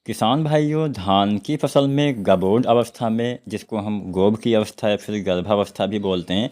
किसान भाइयों, धान की फसल में गबोड अवस्था में, जिसको हम गोब की अवस्था या फिर गर्भावस्था भी बोलते हैं,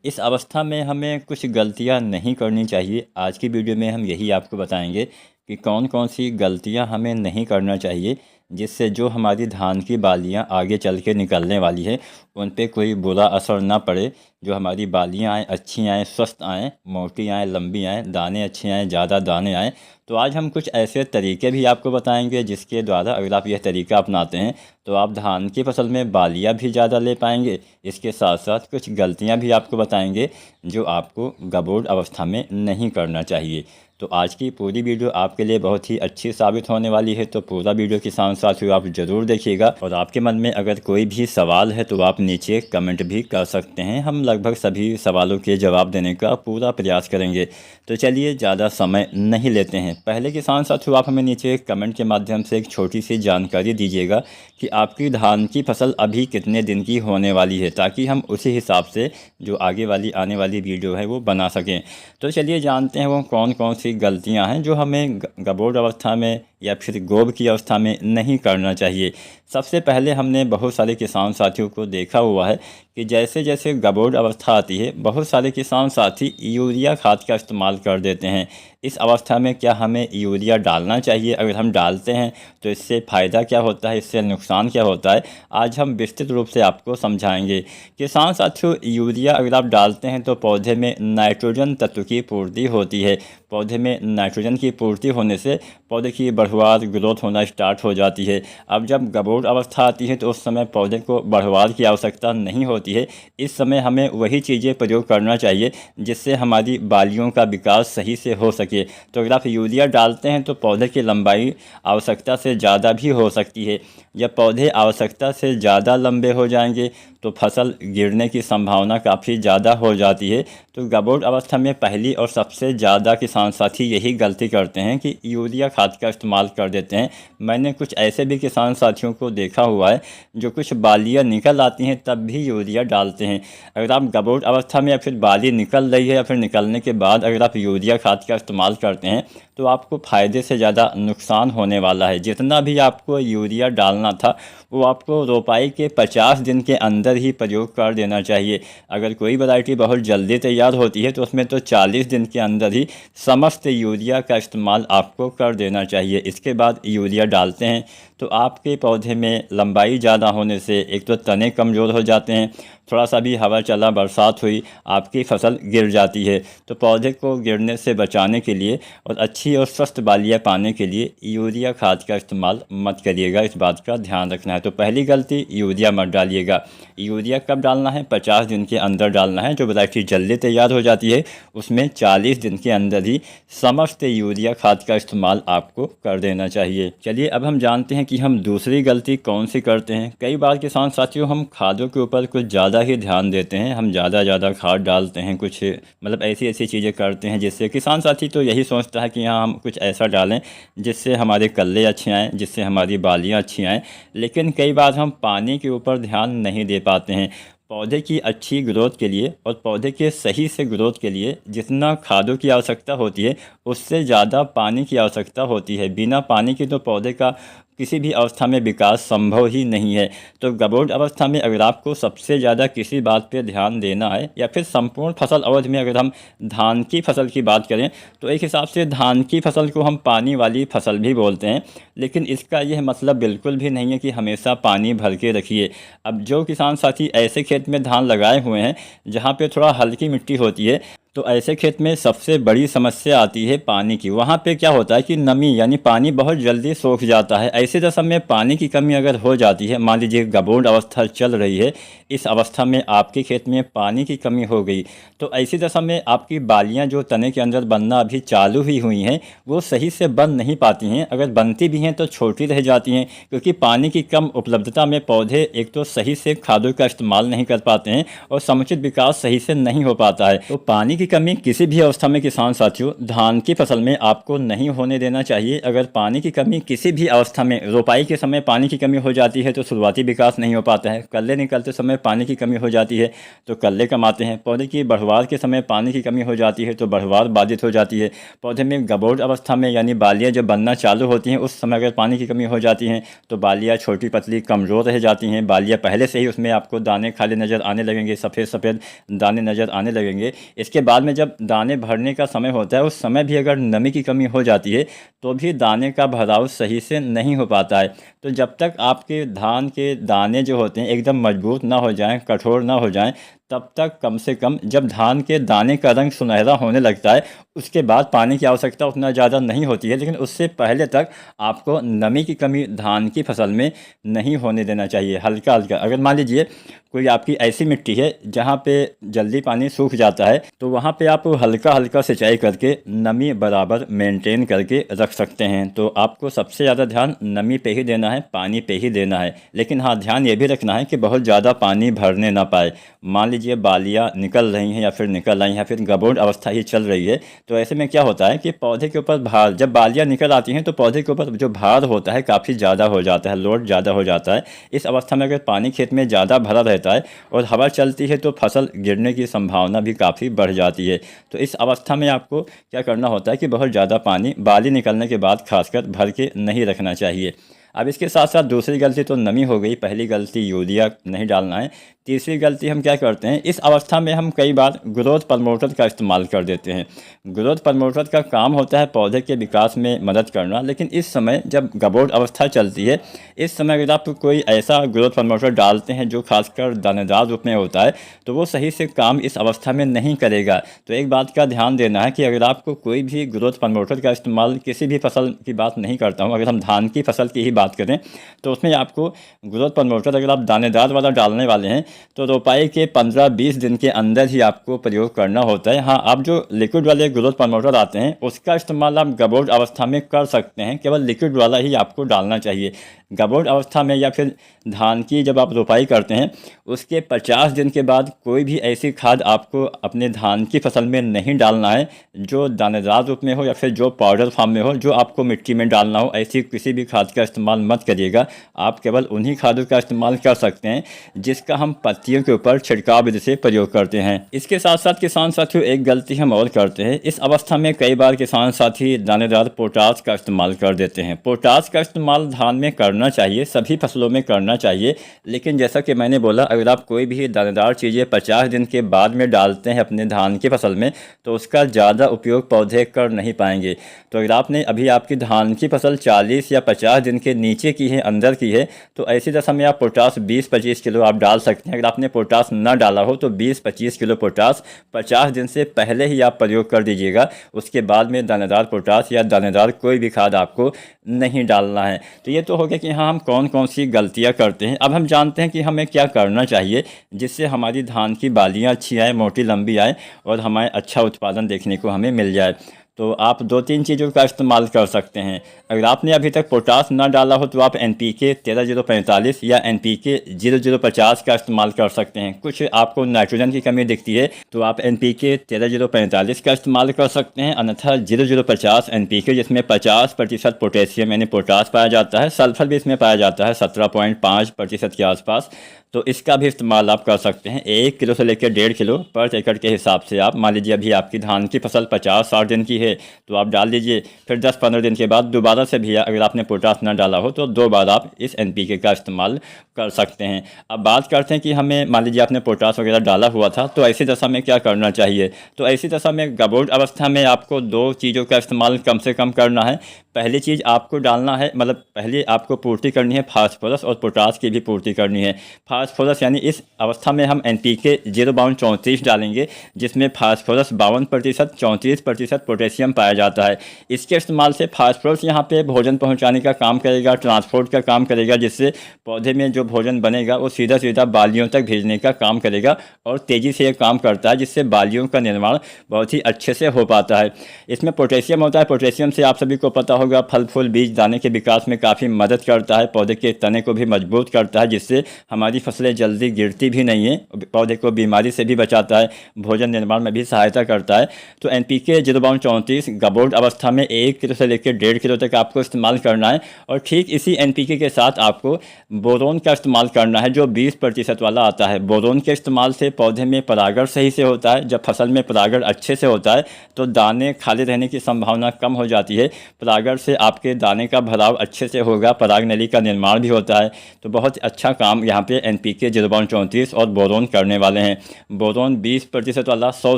इस अवस्था में हमें कुछ गलतियां नहीं करनी चाहिए। आज की वीडियो में हम यही आपको बताएंगे कि कौन कौन सी गलतियां हमें नहीं करना चाहिए, जिससे जो हमारी धान की बालियां आगे चल के निकलने वाली है उन पे कोई बुरा असर ना पड़े। जो हमारी बालियां आएँ, अच्छी आएँ, स्वस्थ आएँ, मोटी आएँ, लंबी आएँ, दाने अच्छे आएँ, ज़्यादा दाने आएँ। तो आज हम कुछ ऐसे तरीके भी आपको बताएंगे जिसके द्वारा अगर आप यह तरीका अपनाते हैं तो आप धान की फसल में बालियां भी ज़्यादा ले पाएंगे। इसके साथ साथ कुछ गलतियां भी आपको बताएंगे जो आपको गबोड अवस्था में नहीं करना चाहिए। तो आज की पूरी वीडियो आपके लिए बहुत ही अच्छी साबित होने वाली है, तो पूरा वीडियो किसान साथियों आप ज़रूर देखिएगा। और आपके मन में अगर कोई भी सवाल है तो आप नीचे कमेंट भी कर सकते हैं, हम लगभग सभी सवालों के जवाब देने का पूरा प्रयास करेंगे। तो चलिए ज़्यादा समय नहीं लेते हैं। पहले किसान साथियों, आप हमें नीचे कमेंट के माध्यम से एक छोटी सी जानकारी दीजिएगा कि आपकी धान की फसल अभी कितने दिन की होने वाली है, ताकि हम उसी हिसाब से जो आगे वाली आने वाली वीडियो है वो बना सकें। तो चलिए जानते हैं वो कौन कौन सी गलतियां हैं जो हमें गबोड अवस्था में या फिर गोब की अवस्था में नहीं करना चाहिए। सबसे पहले हमने बहुत सारे किसान साथियों को देखा हुआ है कि जैसे जैसे गबोड अवस्था आती है बहुत सारे किसान साथी यूरिया खाद का इस्तेमाल कर देते हैं। इस अवस्था में क्या हमें यूरिया डालना चाहिए? अगर हम डालते हैं तो इससे फ़ायदा क्या होता है, इससे नुकसान क्या होता है, आज हम विस्तृत रूप से आपको समझाएंगे। किसान साथियों, यूरिया अगर आप डालते हैं तो पौधे में नाइट्रोजन तत्व की पूर्ति होती है। पौधे में नाइट्रोजन की पूर्ति होने से पौधे की बढ़वार ग्रोथ होना स्टार्ट हो जाती है। अब जब गबोड अवस्था आती है तो उस समय पौधे को बढ़वार की आवश्यकता नहीं होती है। इस समय हमें वही चीज़ें प्रयोग करना चाहिए जिससे हमारी बालियों का विकास सही से हो सके। तो अगर आप यूरिया डालते हैं तो पौधे की लंबाई आवश्यकता से ज़्यादा भी हो सकती है। जब पौधे आवश्यकता से ज़्यादा लंबे हो जाएंगे तो फसल गिरने की संभावना काफ़ी ज़्यादा हो जाती है। तो गबोड अवस्था में पहली और सबसे ज़्यादा किसान साथी यही गलती करते हैं कि यूरिया खाद का इस्तेमाल कर देते हैं। मैंने कुछ ऐसे भी किसान साथियों को देखा हुआ है जो कुछ बालियाँ निकल आती हैं तब भी यूरिया डालते हैं। अगर आप गबोड अवस्था में या फिर बाली निकल रही है या फिर निकलने के बाद अगर आप यूरिया खाद का इस्तेमाल करते हैं तो आपको फ़ायदे से ज़्यादा नुकसान होने वाला है। जितना भी आपको यूरिया डालना था वो आपको रोपाई के 50 दिन के अंदर ही प्रयोग कर देना चाहिए। अगर कोई वैरायटी बहुत जल्दी तैयार होती है तो उसमें तो 40 दिन के अंदर ही समस्त यूरिया का इस्तेमाल आपको कर देना चाहिए। इसके बाद यूरिया डालते हैं तो आपके पौधे में लंबाई ज़्यादा होने से एक तो तने कमज़ोर हो जाते हैं, थोड़ा सा भी हवा चला, बरसात हुई, आपकी फसल गिर जाती है। तो पौधे को गिरने से बचाने के लिए और अच्छी और स्वस्थ बालियाँ पाने के लिए यूरिया खाद का इस्तेमाल मत करिएगा, इस बात का ध्यान रखना है। तो पहली गलती, यूरिया मत डालिएगा। यूरिया कब डालना है? 50 दिन के अंदर डालना है। जो वैरायटी जल्दी तैयार हो जाती है उसमें 40 दिन के अंदर ही समस्त यूरिया खाद का इस्तेमाल आपको कर देना चाहिए। चलिए अब हम जानते हैं कि हम दूसरी गलती कौन सी करते हैं। कई बार किसान साथियों हम खादों के ऊपर कुछ ज़्यादा ही ध्यान देते हैं, हम ज़्यादा खाद डालते हैं, कुछ मतलब ऐसी चीज़ें करते हैं जिससे किसान साथी तो यही सोचता है कि हाँ हम कुछ ऐसा डालें जिससे हमारे कल्ले अच्छे आएँ, जिससे हमारी बालियाँ अच्छी आएँ। लेकिन कई बार हम पानी के ऊपर ध्यान नहीं दे पाते हैं। पौधे की अच्छी ग्रोथ के लिए और पौधे के सही से ग्रोथ के लिए जितना खादों की आवश्यकता होती है उससे ज़्यादा पानी की आवश्यकता होती है। बिना पानी के तो पौधे का किसी भी अवस्था में विकास संभव ही नहीं है। तो गबोड अवस्था में अगर आपको सबसे ज़्यादा किसी बात पे ध्यान देना है या फिर संपूर्ण फसल अवधि में अगर हम धान की फसल की बात करें तो एक हिसाब से धान की फसल को हम पानी वाली फसल भी बोलते हैं, लेकिन इसका यह मतलब बिल्कुल भी नहीं है कि हमेशा पानी भर के रखिए। अब जो किसान साथी ऐसे खेत में धान लगाए हुए हैं जहाँ पे थोड़ा हल्की मिट्टी होती है तो ऐसे खेत में सबसे बड़ी समस्या आती है पानी की। वहाँ पे क्या होता है कि नमी यानी पानी बहुत जल्दी सूख जाता है। ऐसे दशा में पानी की कमी अगर हो जाती है, मान लीजिए गबोड अवस्था चल रही है, इस अवस्था में आपके खेत में पानी की कमी हो गई तो ऐसी दशा में आपकी बालियाँ जो तने के अंदर बनना अभी चालू ही हुई हैं वो सही से बन नहीं पाती हैं। अगर बनती भी हैं तो छोटी रह जाती हैं, क्योंकि पानी की कम उपलब्धता में पौधे एक तो सही से खादों का इस्तेमाल नहीं कर पाते हैं और समुचित विकास सही से नहीं हो पाता है। तो पानी की कमी किसी भी अवस्था में किसान साथियों धान की फसल में आपको नहीं होने देना चाहिए। अगर पानी की कमी किसी भी अवस्था में, रोपाई के समय पानी की कमी हो जाती है तो शुरुआती विकास नहीं हो पाता है। कल्ले निकलते समय पानी की कमी हो जाती है तो कल्ले कम आते हैं। पौधे की बढ़वार के समय पानी की कमी हो जाती है तो बढ़वार बाधित हो जाती है। पौधे में गबोड़ अवस्था में यानी बालियाँ जब बनना चालू होती हैं उस समय अगर पानी की कमी हो जाती हैं तो बालियाँ छोटी पतली कमज़ोर रह जाती हैं। बालियाँ पहले से ही उसमें आपको दाने खाली नज़र आने लगेंगे, सफ़ेद सफ़ेद दाने नज़र आने लगेंगे। इसके बाद में जब दाने भरने का समय होता है उस समय भी अगर नमी की कमी हो जाती है तो भी दाने का भराव सही से नहीं हो पाता है। तो जब तक आपके धान के दाने जो होते हैं एकदम मजबूत ना हो जाएं, कठोर ना हो जाएं, तब तक कम से कम जब धान के दाने का रंग सुनहरा होने लगता है उसके बाद पानी की आवश्यकता उतना ज़्यादा नहीं होती है। लेकिन उससे पहले तक आपको नमी की कमी धान की फसल में नहीं होने देना चाहिए। हल्का हल्का, अगर मान लीजिए कोई आपकी ऐसी मिट्टी है जहाँ पे जल्दी पानी सूख जाता है तो वहाँ पे आप हल्का हल्का सिंचाई करके नमी बराबर मेंटेन करके रख सकते हैं। तो आपको सबसे ज़्यादा ध्यान नमी पे ही देना है, पानी पे ही देना है। लेकिन हाँ, ध्यान ये भी रखना है कि बहुत ज़्यादा पानी भरने ना पाए। मान लीजिए बालियाँ निकल रही हैं या फिर निकल आई या फिर गबोड़ अवस्था ही चल रही है तो ऐसे में क्या होता है कि पौधे के ऊपर भार, जब बालियाँ निकल आती हैं तो पौधे के ऊपर जो भार होता है काफ़ी ज़्यादा हो जाता है, लोड ज़्यादा हो जाता है। इस अवस्था में अगर पानी खेत में ज़्यादा भरा रहता है और हवा चलती है तो फसल गिरने की संभावना भी काफ़ी बढ़ जाती है। तो इस अवस्था में आपको क्या करना होता है कि बहुत ज़्यादा पानी बाली निकलने के बाद खासकर भर के नहीं रखना चाहिए। अब इसके साथ साथ दूसरी गलती तो नमी हो गई, पहली गलती यूरिया नहीं डालना है। तीसरी गलती हम क्या करते हैं, इस अवस्था में हम कई बार ग्रोथ प्रमोटर का इस्तेमाल कर देते हैं। ग्रोथ प्रमोटर का काम होता है पौधे के विकास में मदद करना, लेकिन इस समय जब गबोड़ अवस्था चलती है इस समय अगर आप कोई ऐसा ग्रोथ प्रमोटर डालते हैं जो खासकर दानेदार रूप में होता है तो वो सही से काम इस अवस्था में नहीं करेगा। तो एक बात का ध्यान देना है कि अगर आपको कोई भी ग्रोथ प्रमोटर का इस्तेमाल, किसी भी फसल की बात नहीं करता हूँ, अगर हम धान की फसल की ही बात करें तो उसमें आपको ग्रोथ प्रमोटर अगर आप दानेदार वाला डालने वाले हैं तो रोपाई के 15-20 दिन के अंदर ही आपको प्रयोग करना होता है। हाँ, आप जो लिक्विड वाले ग्रोथ प्रमोटर आते हैं उसका इस्तेमाल आप गबोड़ अवस्था में कर सकते हैं, केवल लिक्विड वाला ही आपको डालना चाहिए। गबोड़ अवस्था में या फिर धान की जब आप रोपाई करते हैं उसके 50 दिन के बाद कोई भी ऐसी खाद आपको अपने धान की फसल में नहीं डालना है जो दानेदार रूप में हो या फिर जो पाउडर फॉर्म में हो, जो आपको मिट्टी में डालना हो। ऐसी किसी भी खाद का इस्तेमाल मत करिएगा। आप केवल उन्हीं खादों का इस्तेमाल कर सकते हैं जिसका हम पत्तियों के ऊपर छिड़काव विधि से प्रयोग करते हैं। इसके साथ साथ किसान साथियों एक गलती हम और करते हैं, इस अवस्था में कई बार किसान साथी दानेदार पोटाश का इस्तेमाल कर देते हैं। पोटाश का इस्तेमाल धान में करना चाहिए, सभी फसलों में करना चाहिए, लेकिन जैसा कि मैंने बोला अगर आप कोई भी दानेदार चीज़ें 50 दिन के बाद में डालते हैं अपने धान की फसल में तो उसका ज़्यादा उपयोग पौधे कर नहीं पाएंगे। तो अगर आपने अभी आपकी धान की फसल 40 या 50 दिन के नीचे की है, अंदर की है, तो ऐसी दशा में आप पोटाश 20-25 किलो आप डाल सकते हैं। अगर आपने पोटाश ना डाला हो तो 20-25 किलो पोटाश 50 दिन से पहले ही आप प्रयोग कर दीजिएगा। उसके बाद में दानेदार पोटाश या दानेदार कोई भी खाद आपको नहीं डालना है। तो ये तो हो गया कि हाँ, हम कौन कौन सी गलतियाँ करते हैं। अब हम जानते हैं कि हमें क्या करना चाहिए जिससे हमारी धान की बालियाँ अच्छी आए, मोटी लंबी आए और हमें अच्छा उत्पादन देखने को हमें मिल जाए। तो आप 2-3 चीज़ों का इस्तेमाल कर सकते हैं। अगर आपने अभी तक पोटाश ना डाला हो तो आप NPK 13-045 या NPK 0050 का इस्तेमाल कर सकते हैं। कुछ आपको नाइट्रोजन की कमी दिखती है तो आप NPK 13-045 का इस्तेमाल कर सकते हैं, अन्यथा 0050 NPK जिसमें 50% पोटेशियम यानी पोटाश पाया जाता है, सल्फर भी इसमें पाया जाता है 17.5% के आसपास, तो इसका भी इस्तेमाल आप कर सकते हैं। 1 किलो से लेकर 1.5 किलो पर एकड़ के हिसाब से आप, मान लीजिए अभी आपकी धान की फसल 50-60 दिन की है तो आप डाल दीजिए, फिर 10-15 दिन के बाद दोबारा से भी अगर आपने पोटाश ना डाला हो तो 2 बार आप इस NPK का इस्तेमाल कर सकते हैं। अब बात करते हैं कि हमें, मान लीजिए आपने पोटाश वगैरह डाला हुआ था तो ऐसी दशा में क्या करना चाहिए। तो ऐसी दशा में गबोड़ अवस्था में आपको 2 चीज़ों का इस्तेमाल कम से कम करना है। पहली चीज़ आपको डालना है, मतलब पहले आपको पूर्ति करनी है फास्फोरस और पोटाश की भी पूर्ति करनी है। फास्फोरस यानी इस अवस्था में हम NPK 0-34 डालेंगे जिसमें फास्फोरस 52%, 34% पोटेशियम पोटेशियम पाया जाता है। इसके इस्तेमाल से फास्फोरस यहाँ पे भोजन पहुँचाने का काम करेगा, ट्रांसपोर्ट का काम करेगा, जिससे पौधे में जो भोजन बनेगा वो सीधा सीधा बालियों तक भेजने का काम करेगा और तेज़ी से ये काम करता है, जिससे बालियों का निर्माण बहुत ही अच्छे से हो पाता है। इसमें पोटेशियम होता है। पोटेशियम से आप सभी को पता होगा फल फूल बीज दाने के विकास में काफ़ी मदद करता है, पौधे के तने को भी मजबूत करता है, जिससे हमारी फसलें जल्दी गिरती भी नहीं हैं, पौधे को बीमारी से भी बचाता है, भोजन निर्माण में भी सहायता करता है। तो NPK 0:34 गबोर्ड अवस्था में 1 किलो से लेकर 1.5 किलो तक आपको इस्तेमाल करना है। और ठीक इसी NPK के साथ आपको बोरोन का इस्तेमाल करना है, जो 20% वाला आता है। बोरोन के इस्तेमाल से पौधे में परागण सही से होता है। जब फसल में परागण अच्छे से होता है तो दाने खाली रहने की संभावना कम हो जाती है। परागण से आपके दाने का भराव अच्छे से होगा, पराग नली का निर्माण भी होता है। तो बहुत अच्छा काम यहाँ पे NPK 0:34 और बोरोन करने वाले हैं। बोरोन 20% वाला 100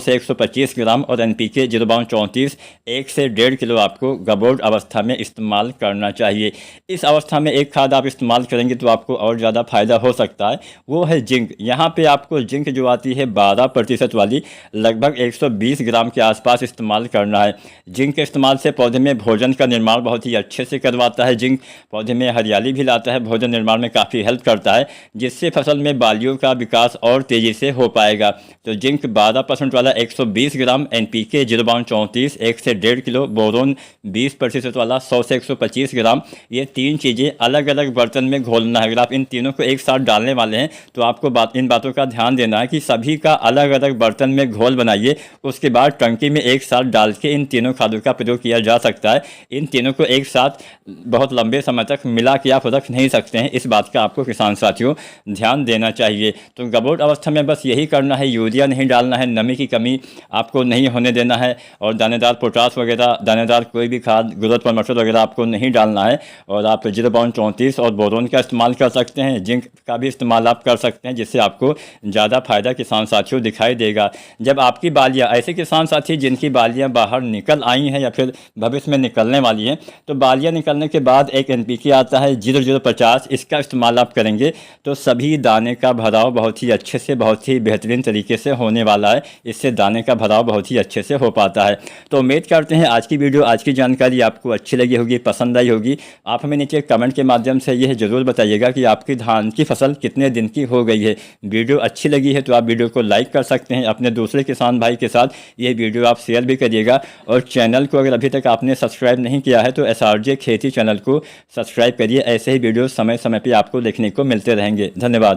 से 125 ग्राम और NPK 0:34 1 से 1.5 किलो आपको गबोर्ड अवस्था में इस्तेमाल करना चाहिए। इस अवस्था में एक खाद आप इस्तेमाल करेंगे तो आपको और ज़्यादा फायदा हो सकता है, वो है जिंक। यहाँ पे आपको जिंक जो आती है 12% वाली, लगभग 120 ग्राम के आसपास इस्तेमाल करना है। जिंक के इस्तेमाल से पौधे में भोजन का निर्माण बहुत ही अच्छे से करवाता है। जिंक पौधे में हरियाली भी लाता है, भोजन निर्माण में काफ़ी हेल्प करता है, जिससे फसल में बालियों का विकास और तेज़ी से हो पाएगा। तो जिंक 12% वाला 120 ग्राम, NPK 0:34 1 से 1.5 किलो, बोरोन 20% वाला 100 से 125 ग्राम। ये तीन चीज़ें अलग अलग बर्तन में घोलना है। अगर आप इन तीनों को एक साथ डालने वाले हैं तो आपको इन बातों का ध्यान देना है कि सभी का अलग अलग बर्तन में घोल बनाइए। उसके बाद टंकी में एक साथ डाल के इन तीनों खादों का प्रयोग किया जा सकता है। इन तीनों को एक साथ बहुत लंबे समय तक मिला के आप रख नहीं सकते हैं। इस बात का आपको किसान साथियों ध्यान देना चाहिए। तो गबोर्ड अवस्था में बस यही करना है, यूरिया नहीं डालना है, नमी की कमी आपको नहीं होने देना है, और दानेदार पोटास वगैरह, दानेदार कोई भी खाद, ग्रोथ प्रमोटर वगैरह आपको नहीं डालना है। और आप 0:34 और बोरोन का इस्तेमाल कर सकते हैं, जिंक का भी इस्तेमाल आप कर सकते हैं, जिससे आपको ज़्यादा फायदा किसान साथियों दिखाई देगा। जब आपकी बालियाँ, ऐसे किसान साथी जिनकी बालियाँ बाहर निकल आई हैं या फिर भविष्य में निकलने वाली हैं, तो बालियाँ निकलने के बाद एक NPK आता है 0:050, इसका इस्तेमाल आप करेंगे तो सभी दाने का भराव बहुत ही अच्छे से, बहुत ही बेहतरीन तरीके से होने वाला है। इससे दाने का भराव बहुत ही अच्छे से हो पाता है। तो उम्मीद करते हैं आज की वीडियो, आज की जानकारी आपको अच्छी लगी होगी, पसंद आई होगी। आप हमें नीचे कमेंट के माध्यम से यह ज़रूर बताइएगा कि आपकी धान की फसल कितने दिन की हो गई है। वीडियो अच्छी लगी है तो आप वीडियो को लाइक कर सकते हैं, अपने दूसरे किसान भाई के साथ ये वीडियो आप शेयर भी करिएगा। और चैनल को अगर अभी तक आपने सब्सक्राइब नहीं किया है तो SRJ खेती चैनल को सब्सक्राइब करिए। ऐसे ही वीडियो समय समय पर आपको देखने को मिलते रहेंगे। धन्यवाद।